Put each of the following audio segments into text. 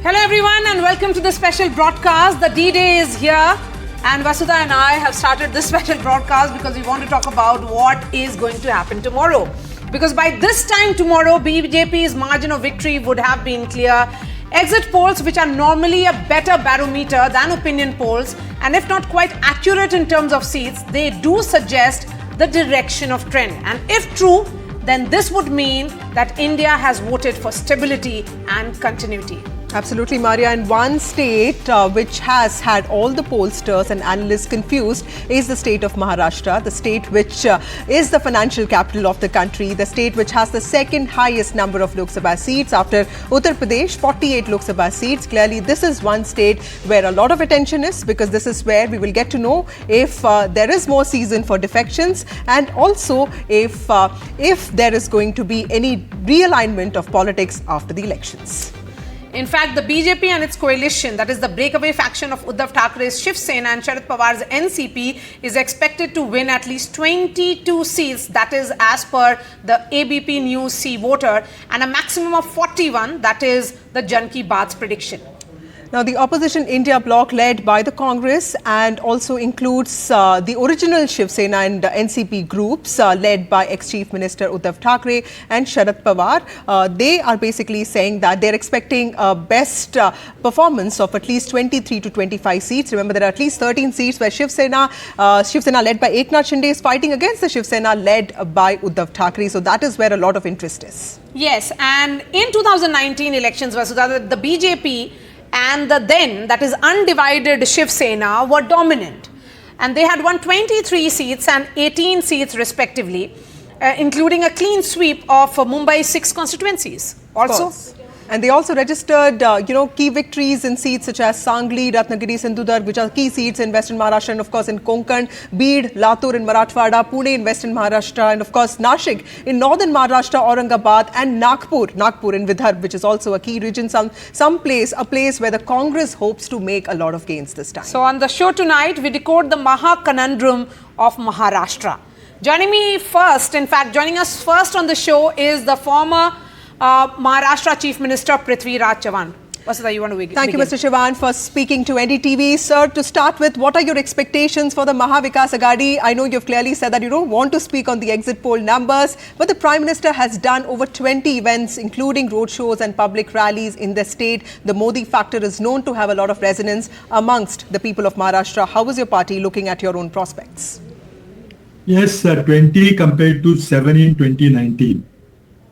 Hello everyone and welcome to the special broadcast. The D-Day is here and Vasudha and I have started this special broadcast because we want to talk about what is going to happen tomorrow. Because by this time tomorrow, BJP's margin of victory would have been clear. Exit polls, which are normally a better barometer than opinion polls, and if not quite accurate in terms of seats, they do suggest the direction of trend. And if true, then this would mean that India has voted for stability and continuity. Absolutely, Maria. And one state which has had all the pollsters and analysts confused is the state of Maharashtra, the state which is the financial capital of the country, the state which has the second highest number of Lok Sabha seats after Uttar Pradesh, 48 Lok Sabha seats. Clearly, this is one state where a lot of attention is, because this is where we will get to know if there is more season for defections, and also if there is going to be any realignment of politics after the elections. In fact, the BJP and its coalition, that is the breakaway faction of Uddhav Thackeray's Shiv Sena and Sharad Pawar's NCP, is expected to win at least 22 seats, that is as per the ABP News C voter, and a maximum of 41, that is the Jan Ki Baat's prediction. Now, the opposition India bloc led by the Congress and also includes the original Shiv Sena and NCP groups led by ex-Chief Minister Uddhav Thackeray and Sharad Pawar. They are basically saying that they're expecting a best performance of at least 23 to 25 seats. Remember, there are at least 13 seats where Shiv Sena led by Eknath Shinde is fighting against the Shiv Sena led by Uddhav Thackeray. So that is where a lot of interest is. Yes, and in 2019 elections, Vasudha, the BJP and the then, that is undivided Shiv Sena, were dominant. And they had won 23 seats and 18 seats respectively, including a clean sweep of Mumbai's 6 constituencies. Also, and they also registered, key victories in seats such as Sangli, Ratnagiri, Sindhudurg, which are key seats in Western Maharashtra, and of course in Konkan, Beed, Latur in Marathwada, Pune in Western Maharashtra, and of course Nashik in Northern Maharashtra, Aurangabad, and Nagpur in Vidarbha, which is also a key region, a place where the Congress hopes to make a lot of gains this time. So on the show tonight, we decode the Maha Conundrum of Maharashtra. Joining us first on the show is the former Maharashtra Chief Minister Prithviraj Chavan. Vasudha, you want to begin? Thank you, Mr. Chavan, for speaking to NDTV. Sir, to start with, what are your expectations for the Maha Vikas Aghadi? I know you've clearly said that you don't want to speak on the exit poll numbers, but the Prime Minister has done over 20 events, including roadshows and public rallies in the state. The Modi factor is known to have a lot of resonance amongst the people of Maharashtra. How is your party looking at your own prospects? Yes, 20 compared to 7 in 2019.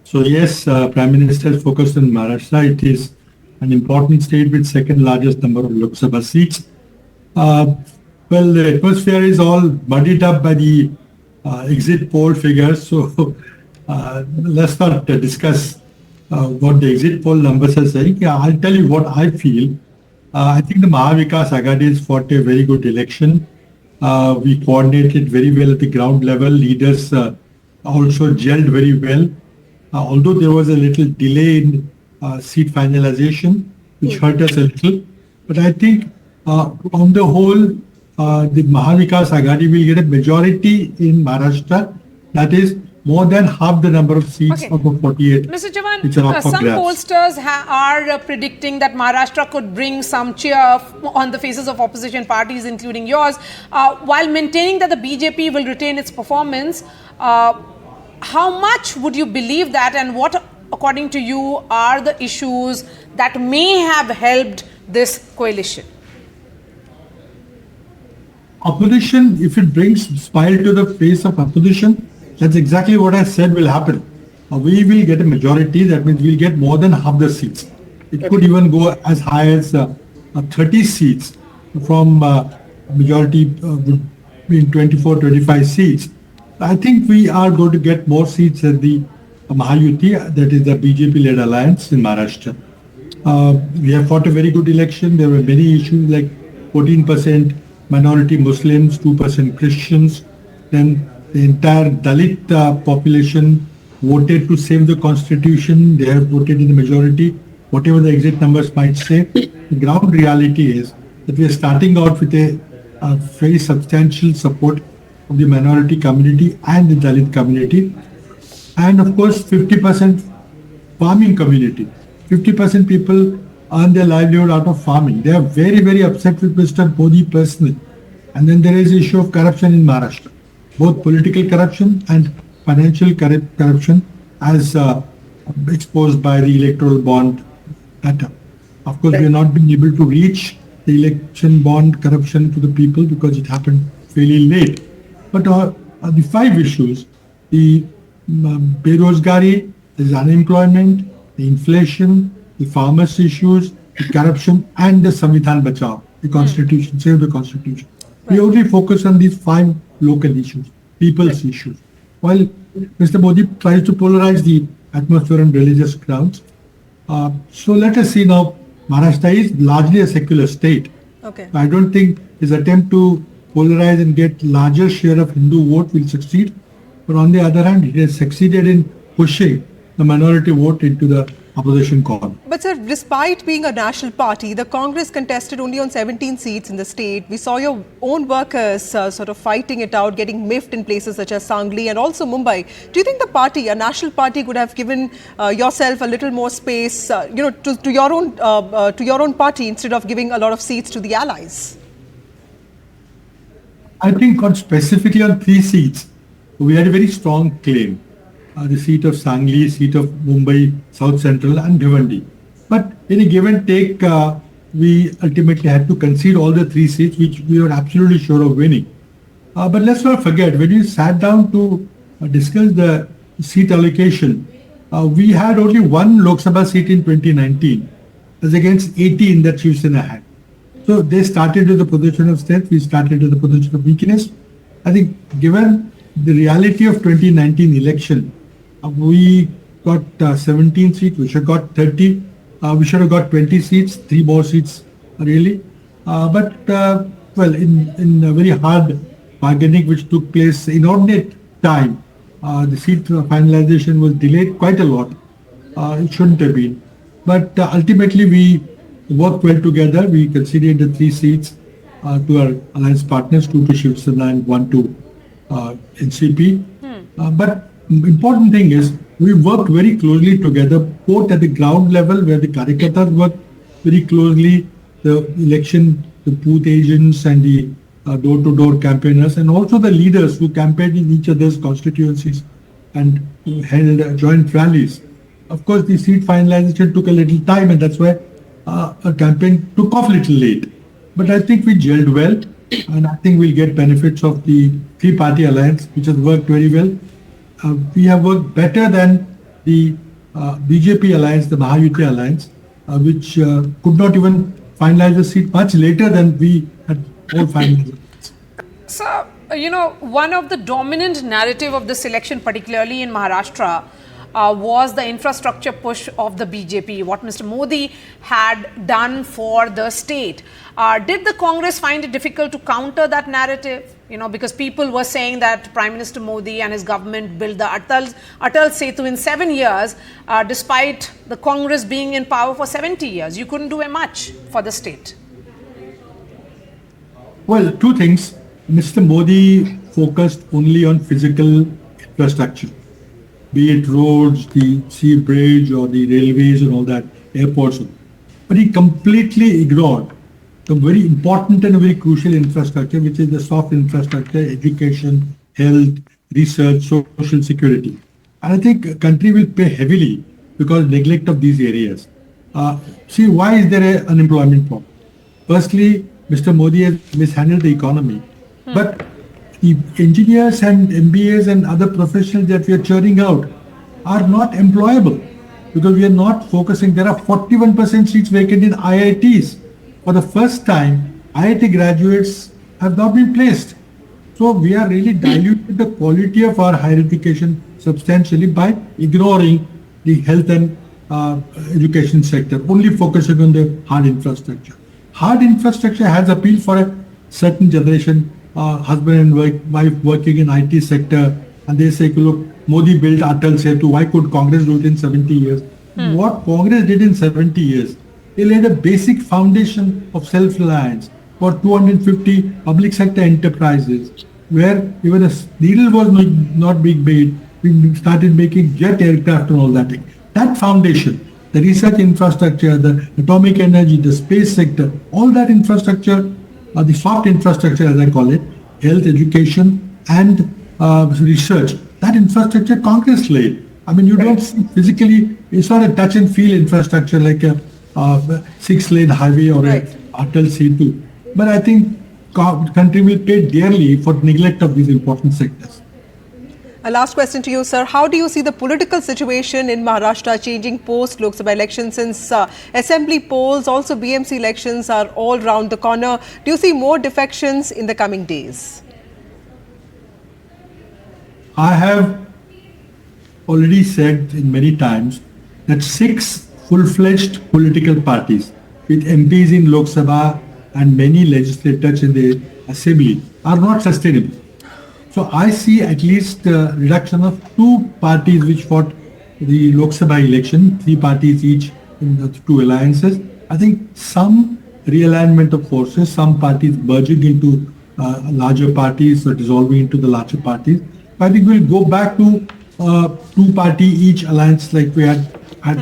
So yes, Prime Minister is focused on Maharashtra. It is an important state with second largest number of Lok Sabha seats. Well, the atmosphere is all muddied up by the exit poll figures. So let's not discuss what the exit poll numbers are saying. I'll tell you what I feel. I think the Maha Vikas Aghadi has fought a very good election. We coordinated very well at the ground level. Leaders also gelled very well. Although there was a little delay in seat finalization, which hurt us a little. But I think on the whole, the Maha Vikas Aghadi will get a majority in Maharashtra. That is more than half the number of seats of the 48. Mr. Chavan, some pollsters are predicting that Maharashtra could bring some cheer on the faces of opposition parties, including yours, while maintaining that the BJP will retain its performance. How much would you believe that, and what, according to you, are the issues that may have helped this coalition? Opposition, if it brings smile to the face of opposition, that's exactly what I said will happen. We will get a majority. That means we'll get more than half the seats. It could even go as high as 30 seats from majority in 24, 25 seats. I think we are going to get more seats at the Mahayuti, that is the BJP-led alliance in Maharashtra. We have fought a very good election. There were many issues like 14% minority Muslims, 2% Christians. Then the entire Dalit population voted to save the constitution. They have voted in the majority, whatever the exit numbers might say. The ground reality is that we are starting out with a very substantial support of the minority community and the Dalit community, and of course 50% farming community. 50% people earn their livelihood out of farming. They are very, very upset with Mr. Modi personally. And then there is the issue of corruption in Maharashtra, both political corruption and financial corruption as exposed by the electoral bond matter. Of course, we are not being able to reach the election bond corruption to the people because it happened fairly late. But the five issues, the berozgari, there's unemployment, the inflation, the farmers' issues, the corruption, and the Samvidhan Bachao, the constitution, save the constitution. We only focus on these five local issues, people's issues. While Mr. Modi tries to polarize the atmosphere on religious grounds. So let us see now, Maharashtra is largely a secular state. Okay. I don't think his attempt to polarize and get larger share of Hindu vote will succeed. But on the other hand, he has succeeded in pushing the minority vote into the opposition corner. But sir, despite being a national party, the Congress contested only on 17 seats in the state. We saw your own workers sort of fighting it out, getting miffed in places such as Sangli and also Mumbai. Do you think the party, a national party, could have given yourself a little more space, to your own party instead of giving a lot of seats to the allies? I think specifically on 3 seats, we had a very strong claim. The seat of Sangli, seat of Mumbai, South Central and Bhiwandi. But in a give and take, we ultimately had to concede all the 3 seats, which we were absolutely sure of winning. But let's not forget, when we sat down to discuss the seat allocation, we had only 1 Lok Sabha seat in 2019, as against 18 that Shiv Sena had. So they started with the position of strength, we started with the position of weakness. I think given the reality of 2019 election, we got 17 seats, we should have got 30, we should have got 20 seats, 3 more seats really. But in a very hard bargaining which took place inordinate time, the seat finalization was delayed quite a lot. It shouldn't have been. But ultimately we worked well together. We conceded the 3 seats to our alliance partners, 2 to Shiv Sena and 1 to NCP. But important thing is we worked very closely together, both at the ground level where the Karyakartas worked very closely, the election, the booth agents and the door-to-door campaigners, and also the leaders who campaigned in each other's constituencies and held joint rallies. Of course, the seat finalization took a little time, and that's why our campaign took off a little late. But I think we gelled well, and I think we'll get benefits of the 3-party alliance, which has worked very well. We have worked better than the BJP alliance, the Mahayuti alliance, which could not even finalize the seat much later than we had all finalized. So, one of the dominant narrative of this election, particularly in Maharashtra, was the infrastructure push of the BJP, what Mr. Modi had done for the state. Did the Congress find it difficult to counter that narrative? Because people were saying that Prime Minister Modi and his government built the Atal Setu in 7 years, despite the Congress being in power for 70 years. You couldn't do much for the state. Well, 2 things. Mr. Modi focused only on physical infrastructure, be it roads, the sea bridge or the railways and all that, airports. But he completely ignored the very important and very crucial infrastructure, which is the soft infrastructure, education, health, research, social security. And I think a country will pay heavily because of neglect of these areas. See, why is there an unemployment problem? Firstly, Mr. Modi has mishandled the economy. But the engineers and MBAs and other professionals that we are churning out are not employable because we are not focusing. There are 41% seats vacant in IITs. For the first time, IIT graduates have not been placed. So we are really diluting the quality of our higher education substantially by ignoring the health and education sector, only focusing on the hard infrastructure. Hard infrastructure has appeal for a certain generation, husband and wife working in IT sector, and they say, look, Modi built Atal Setu, why could Congress do it in 70 years? What Congress did in 70 years, they laid a basic foundation of self-reliance for 250 public sector enterprises, where even a needle was not being made, we started making jet aircraft and all that. That foundation, the research infrastructure, the atomic energy, the space sector, all that infrastructure, the soft infrastructure as I call it, health, education and research, that infrastructure Congress laid. I mean, you don't see physically, it's not a touch and feel infrastructure like a 6-lane highway or a Atal Setu. But I think country will pay dearly for neglect of these important sectors. A last question to you, sir. How do you see the political situation in Maharashtra changing post Lok Sabha election, since assembly polls, also BMC elections are all round the corner? Do you see more defections in the coming days? I have already said in many times that 6 full-fledged political parties with MPs in Lok Sabha and many legislators in the assembly are not sustainable. So I see at least a reduction of 2 parties which fought the Lok Sabha election, 3 parties each in the 2 alliances. I think some realignment of forces, some parties merging into larger parties or dissolving into the larger parties. I think we'll go back to 2-party each alliance like we had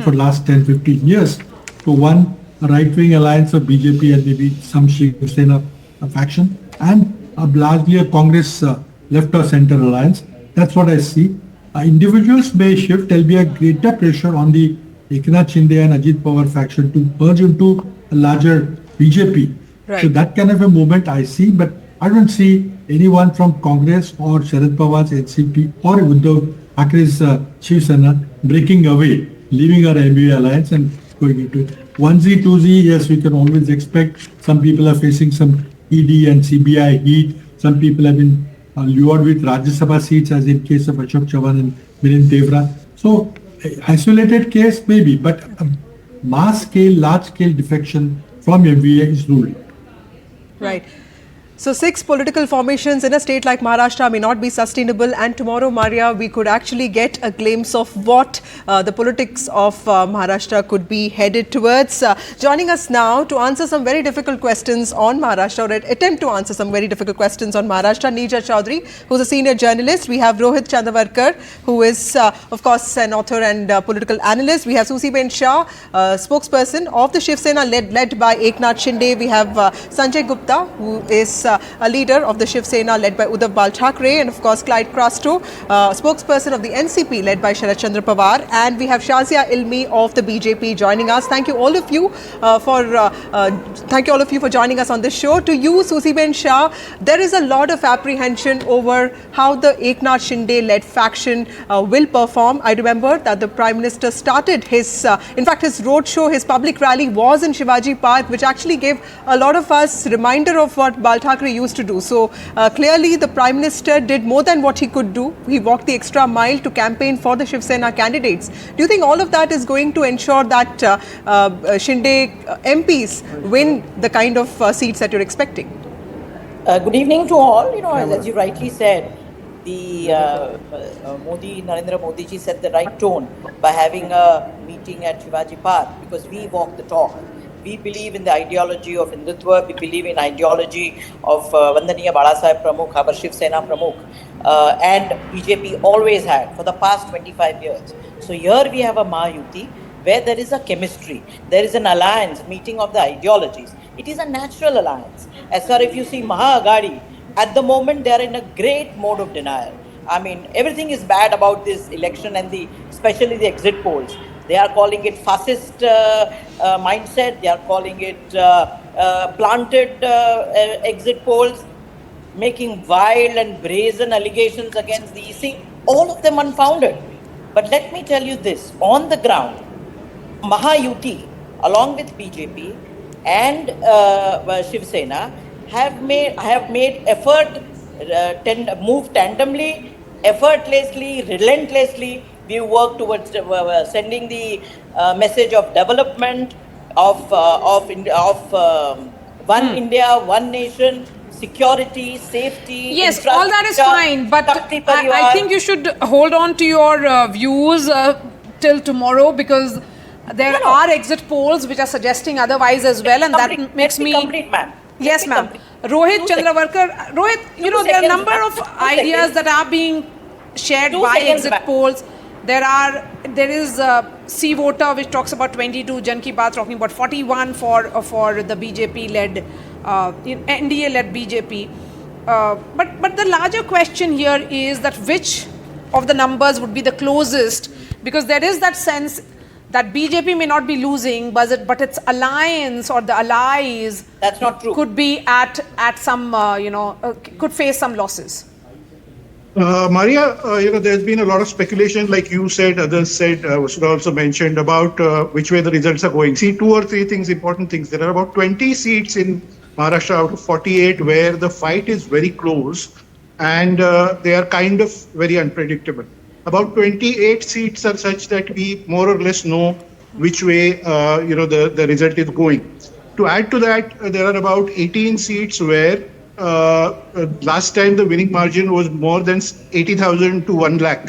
for last 10-15 years to one right-wing alliance of BJP and maybe some Shiv Sena faction and largely a Congress left or center alliance. That's what I see. Individuals may shift. There'll be a greater pressure on the Eknath Shinde and Ajit Pawar faction to merge into a larger BJP. Right. So that kind of a movement I see, but I don't see anyone from Congress or Sharad Pawar's NCP or Uddhav Thackeray's Shiv Sena breaking away, leaving our MBA alliance and going into it. 1Z, 2Z, yes, we can always expect. Some people are facing some ED and CBI heat. Some people have been lured with Rajya Sabha seats, as in case of Ashok Chavan and Milind Devra. So, isolated case maybe, but mass scale, large scale defection from MVA is ruled. Right. So 6 political formations in a state like Maharashtra may not be sustainable, and tomorrow, Maria, we could actually get a glimpse of what the politics of Maharashtra could be headed towards. Joining us now to answer some very difficult questions on Maharashtra, or attempt to answer some very difficult questions on Maharashtra, Neerja Chaudhary, who's a senior journalist. We have Rohit Chandravarkar, who is, of course, an author and political analyst. We have Susiben Shah, spokesperson of the Shiv Sena led by Eknath Shinde. We have Sanjay Gupta, who is a leader of the Shiv Sena led by Uddhav Thackeray, and of course Clyde Crasto, spokesperson of the NCP led by Sharad Chandra Pawar, and we have Shazia Ilmi of the BJP joining us. Thank you all of you for joining us on this show. To you, Susiben Shah, there is a lot of apprehension over how the Eknath Shinde led faction will perform. I remember that the Prime Minister started his roadshow, his public rally was in Shivaji Park, which actually gave a lot of us reminder of what Bal Thackeray used to do. So clearly the Prime Minister did more than what he could do. He walked the extra mile to campaign for the Shiv Sena candidates. Do you think all of that is going to ensure that Shinde MPs win the kind of seats that you're expecting? Good evening to all. As you rightly said, the Narendra Modi ji set the right tone by having a meeting at Shivaji Park, because we walk the talk. We believe in the ideology of Hindutva. We believe in ideology of Vandaniya Balasaheb Pramukh, our Shiv Sena Pramukh, and BJP always had for the past 25 years. So here we have a Mahayuti where there is a chemistry, there is an alliance, meeting of the ideologies. It is a natural alliance. As far as if you see Maha-Aghadi, at the moment they are in a great mode of denial. I mean, everything is bad about this election and especially the exit polls. They are calling it fascist mindset. They are calling it planted exit polls, making wild and brazen allegations against the EC. All of them unfounded. But let me tell you this, on the ground, Mahayuti, along with BJP and Shiv Sena, have made effort, move tandemly, effortlessly, relentlessly. We work towards sending the message of development, of one India, one nation, security, safety. Yes, all that is fine, but I think you should hold on to your views till tomorrow, because there are exit polls which are suggesting otherwise as well, and that makes me... complete, ma'am. Yes, ma'am. Rohit Chandravarkar, Rohit, there are a number of ideas that are being shared by exit polls. There is C voter which talks about 22, Jan Ki Baat talking about 41 for the BJP led NDA led BJP. But the larger question here is that which of the numbers would be the closest, because there is that sense that BJP may not be losing, but its alliance or the allies That's not true. could be at some could face some losses. Maria, there's been a lot of speculation, like you said, others said, Vasudha also mentioned about which way the results are going. See, 2 or 3 things, important things. There are about 20 seats in Maharashtra out of 48 where the fight is very close and they are kind of very unpredictable. About 28 seats are such that we more or less know which way, the result is going. To add to that, there are about 18 seats where last time the winning margin was more than 80,000 to 1 lakh.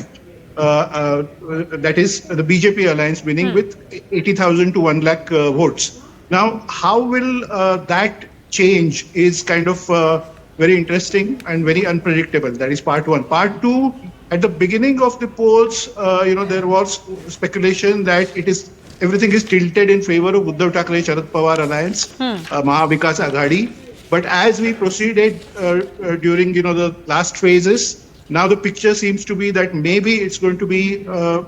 That is the BJP alliance winning with 80,000 to 1 lakh votes. Now, how will that change is kind of very interesting and very unpredictable. That is part 1. Part 2, at the beginning of the polls, there was speculation that everything is tilted in favor of Uddhav Thackeray Sharad Pawar alliance, Maha Vikas Aghadi. But as we proceeded during the last phases, now the picture seems to be that maybe it's going to be a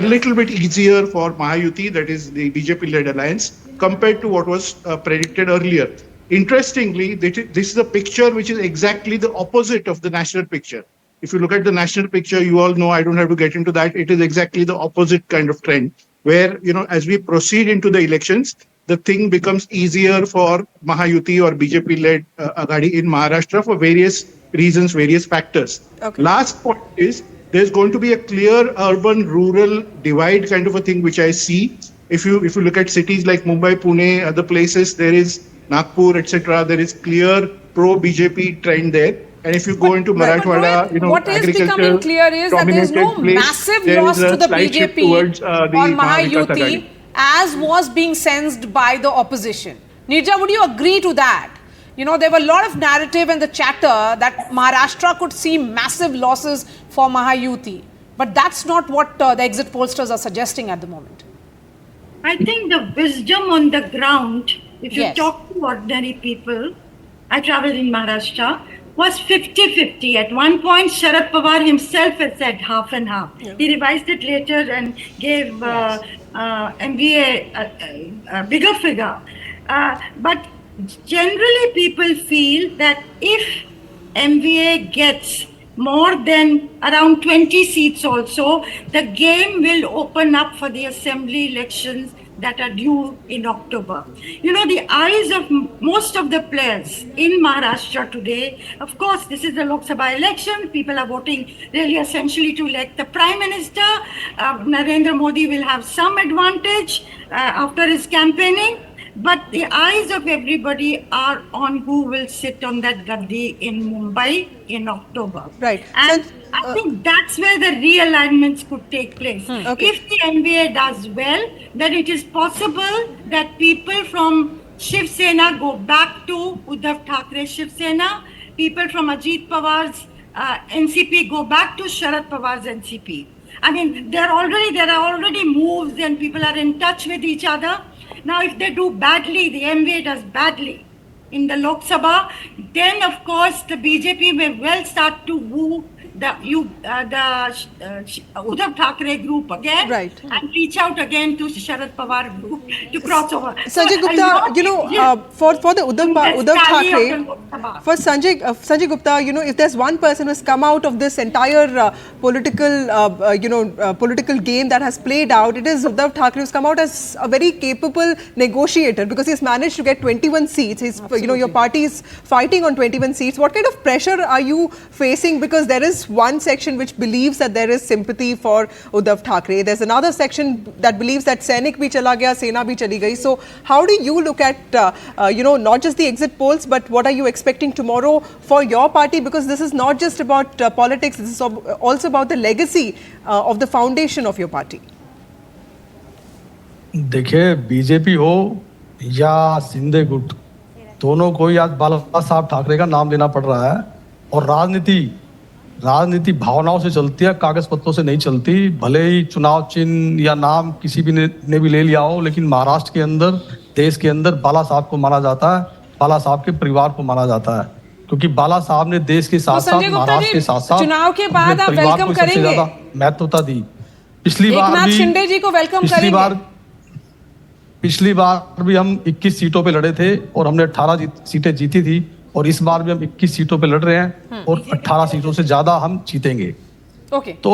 little bit easier for Mahayuti, that is the BJP-led alliance, compared to what was predicted earlier. Interestingly, this is a picture which is exactly the opposite of the national picture. If you look at the national picture, you all know, I don't have to get into that, it is exactly the opposite kind of trend, where, as we proceed into the elections, the thing becomes easier for Mahayuti or BJP-led Aghadi in Maharashtra for various reasons, various factors. Okay. Last point is, there's going to be a clear urban-rural divide kind of a thing which I see. If you look at cities like Mumbai, Pune, other places, there is Nagpur, etc., there is clear pro-BJP trend there. And if you go into Marathwada, what is becoming clear is that there is no massive loss to the BJP or Mahayuti as was being sensed by the opposition. Nirja, would you agree to that? There were a lot of narrative and the chatter that Maharashtra could see massive losses for Mahayuti. But that's not what the exit pollsters are suggesting at the moment. I think the wisdom on the ground, if you Yes. talk to ordinary people, I traveled in Maharashtra, was 50-50. At one point, Sharad Pawar himself had said half and half. Yeah. He revised it later and gave MVA a bigger figure. But generally, people feel that if MVA gets more than around 20 seats also, the game will open up for the assembly elections that are due in October. The eyes of most of the players in Maharashtra today, of course, this is the Lok Sabha election. People are voting really essentially to elect the Prime Minister. Narendra Modi will have some advantage after his campaigning. But the eyes of everybody are on who will sit on that gaddi in Mumbai in October. Right. And I think that's where the realignments could take place. Okay. If the MVA does well, then it is possible that people from Shiv Sena go back to Uddhav Thackeray Shiv Sena. People from Ajit Pawar's NCP go back to Sharad Pawar's NCP. I mean, there are already moves and people are in touch with each other. Now, if they do badly, the MVA does badly in the Lok Sabha, then of course the BJP may well start to woo the Uddhav Thackeray group again, right, and reach out again to Sharad Pawar group to cross over. Sanjay Gupta, for the Uddhav Thackeray, for Sanjay Gupta, if there's one person who's come out of this entire political game that has played out, it is Uddhav Thackeray, who's come out as a very capable negotiator because he's managed to get 21 seats. He's, your party is fighting on 21 seats. What kind of pressure are you facing? Because there is one section which believes that there is sympathy for Uddhav Thackeray. There's another section that believes that Sainik bhi chala gaya, Sena bhi chali gayi. So how do you look at, not just the exit polls, but what are you expecting tomorrow for your party? Because this is not just about politics, this is also about the legacy of the foundation of your party. देखिए, BJP हो या शिंदे गुट, दोनों को आज बाला साहब ठाकरे का नाम लेना पड़ रहा है और राजनीति राजनीति भावनाओं से चलती है, कागज पत्रों से नहीं चलती। भले ही चुनाव चिन्ह या नाम किसी भी ने भी ले लिया हो, लेकिन महाराष्ट्र के अंदर, देश के अंदर बाला साहब को माना जाता है, बाला साहब के परिवार को माना जाता है, क्योंकि बाला साहब ने देश के साथ साथ महाराष्ट्र के साथ साथ चुनाव के बाद आप वेलकम करेंगे, महत्वता दी। पिछली बार भी हम 21 सीटों पे लड़े थे और हमने 18 सीटें जीती थी, और इस बार भी हम 21 सीटों पे लड़ रहे हैं और 18 सीटों से ज्यादा हम जीतेंगे। Okay. तो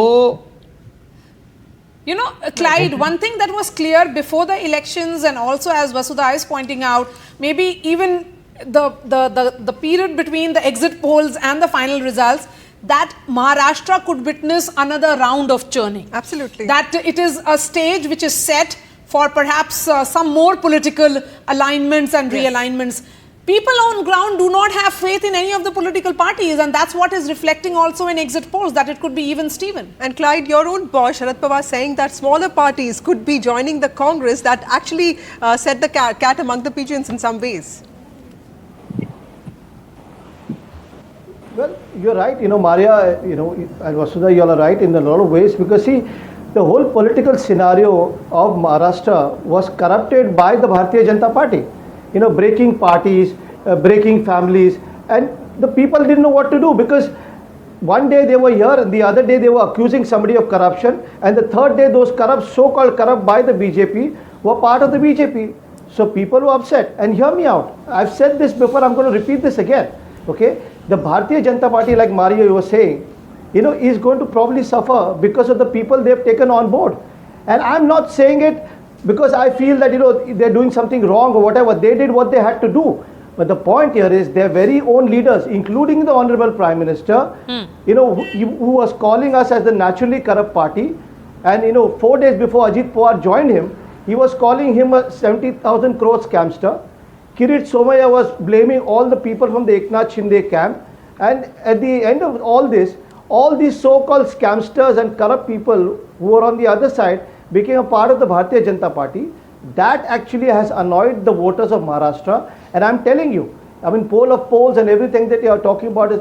you know, Clyde, one thing that was clear before the elections, and also as Vasudha is pointing out, maybe even the period between the exit polls and the final results, that Maharashtra could witness another round of churning. Absolutely. That it is a stage which is set for perhaps some more political alignments and realignments. People on ground do not have faith in any of the political parties, and that's what is reflecting also in exit polls, that it could be even Steven. And Clyde, your own boss, Sharad Pawar, saying that smaller parties could be joining the Congress, that actually set the cat among the pigeons in some ways. Well, you're right, Maria, and Vasudha, you all are right in a lot of ways, because see, the whole political scenario of Maharashtra was corrupted by the Bharatiya Janata Party. Breaking parties, breaking families, and the people didn't know what to do, because one day they were here and the other day they were accusing somebody of corruption, and the third day those so-called corrupt by the BJP were part of the BJP. So people were upset. And hear me out. I've said this before, I'm going to repeat this again. Okay? The Bharatiya Janata Party, like Mario, you were saying, is going to probably suffer because of the people they've taken on board. And I'm not saying it because I feel that they're doing something wrong or whatever. They did what they had to do. But the point here is their very own leaders, including the Honorable Prime Minister, who was calling us as the naturally corrupt party. And 4 days before Ajit Pawar joined him, he was calling him a 70,000 crore scamster. Kirit Somaya was blaming all the people from the Eknath Shinde camp. And at the end of all this, all these so-called scamsters and corrupt people who were on the other side became a part of the Bharatiya Janata Party. That actually has annoyed the voters of Maharashtra. And I'm telling you, poll of polls and everything that you are talking about is,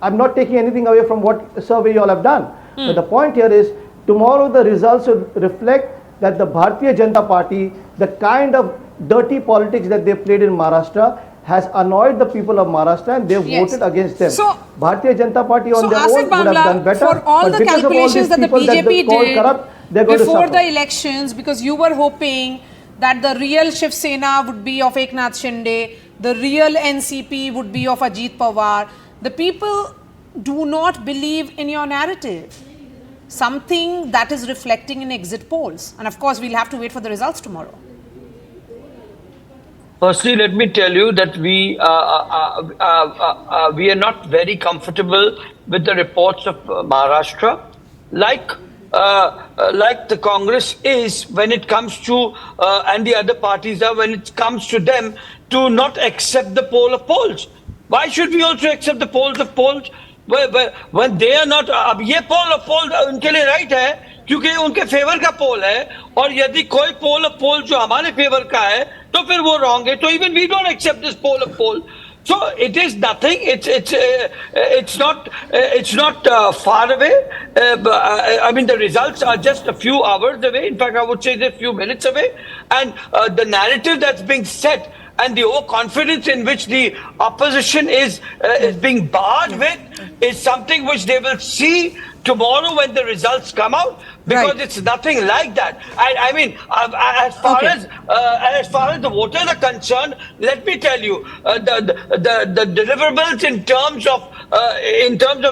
I'm not taking anything away from what survey you all have done. But the point here is, tomorrow the results will reflect that the Bharatiya Janata Party, the kind of dirty politics that they played in Maharashtra, has annoyed the people of Maharashtra, and they voted against them. So, Bharatiya Janata Party on their own would have done better. For all the calculations that the BJP did corrupt, before the elections, because you were hoping that the real Shiv Sena would be of Eknath Shinde, the real NCP would be of Ajit Pawar, the people do not believe in your narrative. Something that is reflecting in exit polls. And of course, we'll have to wait for the results tomorrow. Firstly, let me tell you that we are not very comfortable with the reports of Maharashtra, like the Congress is when it comes to, and the other parties are when it comes to them to not accept the poll of polls. Why should we also accept the polls of polls? When they are not, अब ये poll of polls उनके लिए right है, क्योंकि उनके favour का पोल है, और यदि कोई पोल ऑफ पोल जो हमारे फेवर का है तो फिर वो रॉन्ग है. तो even we don't accept this poll of poll. So it is nothing. It's not far away. The results are just a few hours away. In fact, I would say just a few minutes away. And the narrative that's being set and the overconfidence in which the opposition is being barred with is something which they will see tomorrow when the results come out, because it's nothing like that. As far as the voters are concerned, let me tell you, the deliverables in terms of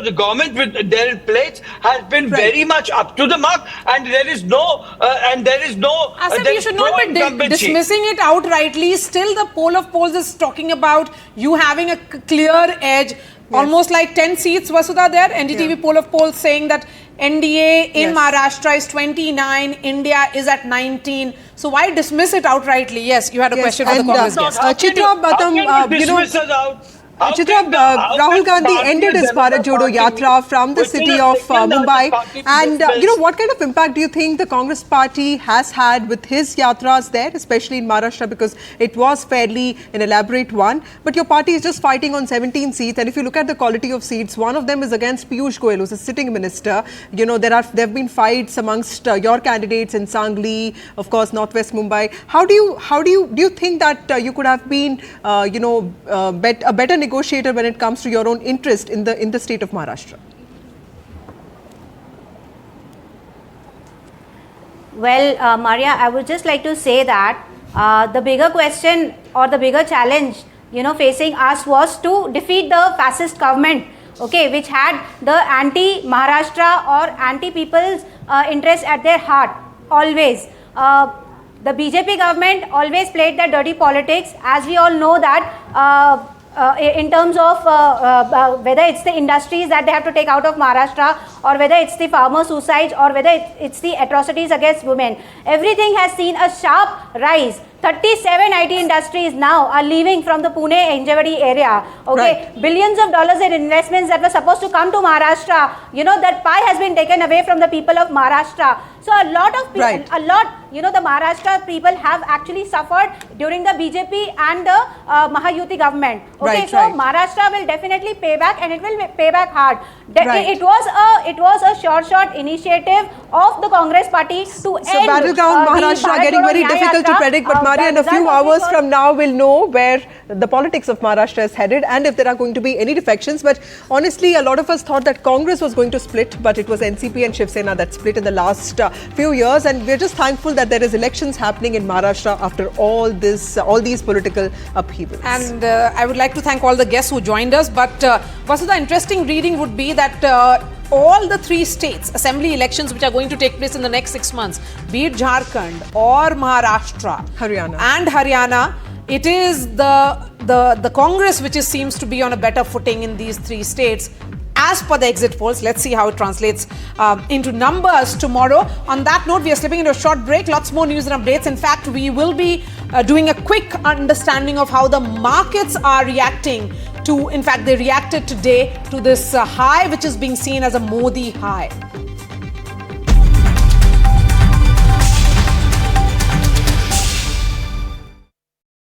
the government with their plates has been very much up to the mark, and there is no Asif, you should not be dismissing it outrightly. Still, the poll of polls is talking about you having a clear edge. Almost like 10 seats, Vasudha, there. NDTV poll of polls saying that NDA in Maharashtra is 29, India is at 19. So why dismiss it outrightly? Yes, you had a question for the Congress guest. How can you dismiss us out? How Chitra, can Rahul Gandhi Bharatiya ended his Janata Bharat Jodo Party, Yatra from the which is city the of second largest Mumbai. party in And, this what kind of impact do you think the Congress party has had with his yatras there, especially in Maharashtra, because it was fairly an elaborate one. But your party is just fighting on 17 seats. And if you look at the quality of seats, one of them is against Piyush Goyal, who's a sitting minister. You know, there have been fights amongst your candidates in Sangli, of course, Northwest Mumbai. How do you think that you could have been, a better negotiator when it comes to your own interest in the state of Maharashtra? Well, Maria, I would just like to say that the bigger question or the bigger challenge, facing us was to defeat the fascist government, okay, which had the anti-Maharashtra or anti-people's interest at their heart, always. The BJP government always played the dirty politics, as we all know that in terms of whether it's the industries that they have to take out of Maharashtra, or whether it's the farmer suicides, or whether it's the atrocities against women. Everything has seen a sharp rise. 37 IT industries now are leaving from the Pune-Hinjawadi area. Okay, right. Billions of dollars in investments that were supposed to come to Maharashtra, that pie has been taken away from the people of Maharashtra. So a lot of people, right. The Maharashtra people have actually suffered during the BJP and the Mahayuti government. Okay, right, so right. Maharashtra will definitely pay back, and it will pay back hard. Right. It was a short initiative of the Congress party to so end. So battleground Maharashtra getting very difficult to predict, but Maria, in a few hours from now, we'll know where the politics of Maharashtra is headed and if there are going to be any defections. But honestly, a lot of us thought that Congress was going to split, but it was NCP and Shiv Sena that split in the last few years, and we're just thankful that there is elections happening in Maharashtra after all these political upheavals. And I would like to thank all the guests who joined us. But Vasudha, interesting reading would be that all the three states assembly elections which are going to take place in the next 6 months, be it Jharkhand or Maharashtra, Haryana, it is the Congress which seems to be on a better footing in these three states. As per the exit polls, let's see how it translates into numbers tomorrow. On that note, we are slipping into a short break. Lots more news and updates. In fact, we will be doing a quick understanding of how the markets are reacting to, in fact, they reacted today to this high, which is being seen as a Modi high.